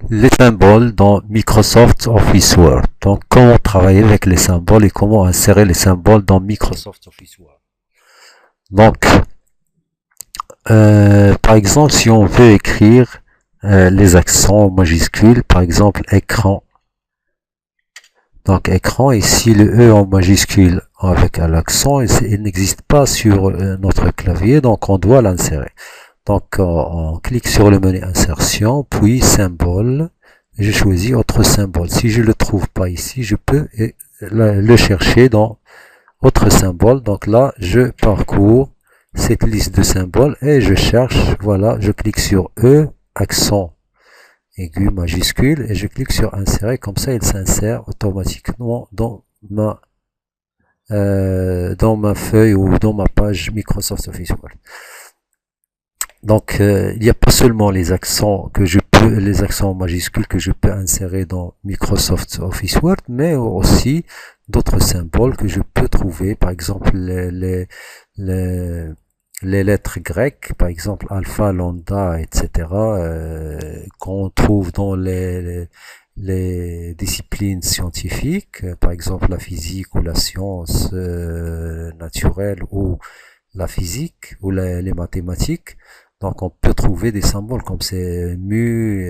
Les symboles dans Microsoft Office Word. Donc, comment travailler avec les symboles et comment insérer les symboles dans Microsoft Office Word. Donc, par exemple, si on veut écrire les accents majuscules, par exemple écran. Donc écran, ici le E en majuscule avec un accent, il n'existe pas sur notre clavier, donc on doit l'insérer. Donc on clique sur le menu insertion, puis symbole, je choisis autre symbole. Si je ne le trouve pas ici, je peux le chercher dans autre symbole. Donc là, je parcours cette liste de symboles et je cherche, voilà, je clique sur E, accent aigu majuscule, et je clique sur insérer, comme ça il s'insère automatiquement dans ma feuille ou dans ma page Microsoft Office Word. Donc il n'y a pas seulement les accents les accents majuscules que je peux insérer dans Microsoft Office Word, mais aussi d'autres symboles que je peux trouver, par exemple les les lettres grecques, par exemple alpha, lambda, etc., qu'on trouve dans les disciplines scientifiques, par exemple la physique ou la science naturelle ou la physique ou les mathématiques. Donc on peut trouver des symboles comme c'est mu,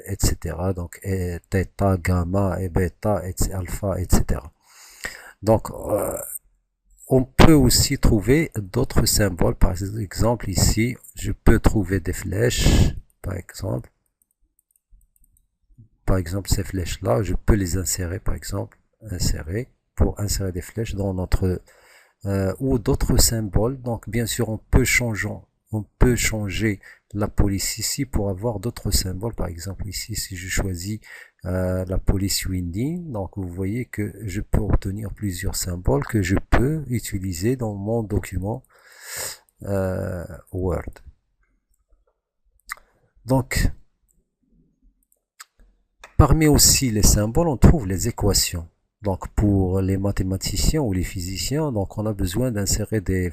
etc. Donc theta, gamma, et bêta, alpha, etc. Donc on peut aussi trouver d'autres symboles. Par exemple ici, je peux trouver des flèches, par exemple. Par exemple ces flèches-là, je peux les insérer, par exemple, insérer, pour insérer des flèches dans notre ou d'autres symboles. Donc bien sûr on peut changer la police ici pour avoir d'autres symboles. Par exemple ici, si je choisis la police winding, donc vous voyez que je peux obtenir plusieurs symboles que je peux utiliser dans mon document Word. Donc parmi aussi les symboles, on trouve les équations. Donc pour les mathématiciens ou les physiciens, donc on a besoin d'insérer des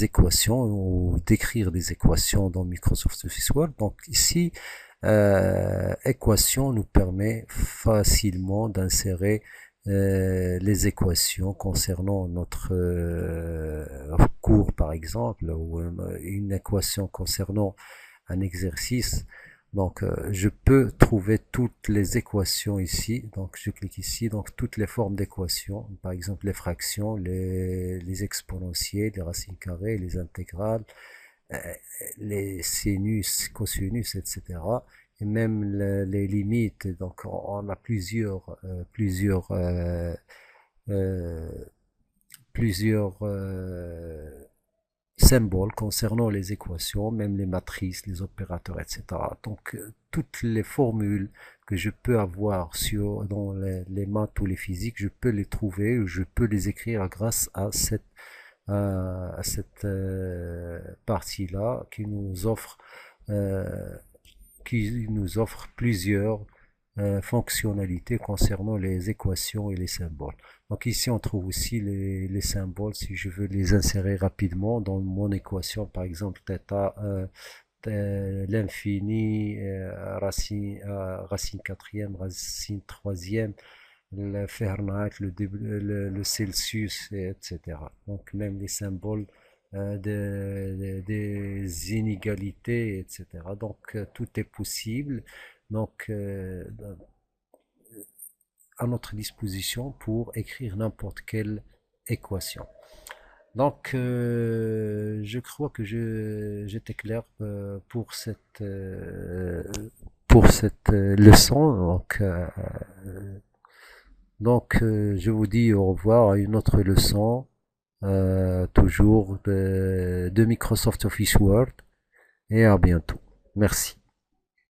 équations ou d'écrire des équations dans Microsoft Office Word. Donc ici, équation nous permet facilement d'insérer les équations concernant notre cours par exemple, ou une équation concernant un exercice. Donc je peux trouver toutes les équations ici. Donc je clique ici, donc toutes les formes d'équations, par exemple les fractions, les exponentielles, les racines carrées, les intégrales, euh, les sinus, cosinus, etc. Et même les limites. Donc on a euh, plusieurs symboles concernant les équations, même les matrices, les opérateurs, etc. Donc, toutes les formules que je peux avoir dans les maths ou les physiques, je peux les trouver, ou je peux les écrire grâce à cette partie-là euh, qui nous offre plusieurs fonctionnalités concernant les équations et les symboles. Donc ici, on trouve aussi les symboles, si je veux les insérer rapidement dans mon équation, par exemple, θ, l'infini, racine quatrième, racine troisième, le Fahrenheit, le Celsius, etc. Donc même les symboles des inégalités, etc. Donc tout est possible. Donc à notre disposition pour écrire n'importe quelle équation. Donc, je crois que j'étais clair pour cette leçon. Donc, je vous dis au revoir à une autre leçon, toujours de Microsoft Office Word, et à bientôt. Merci.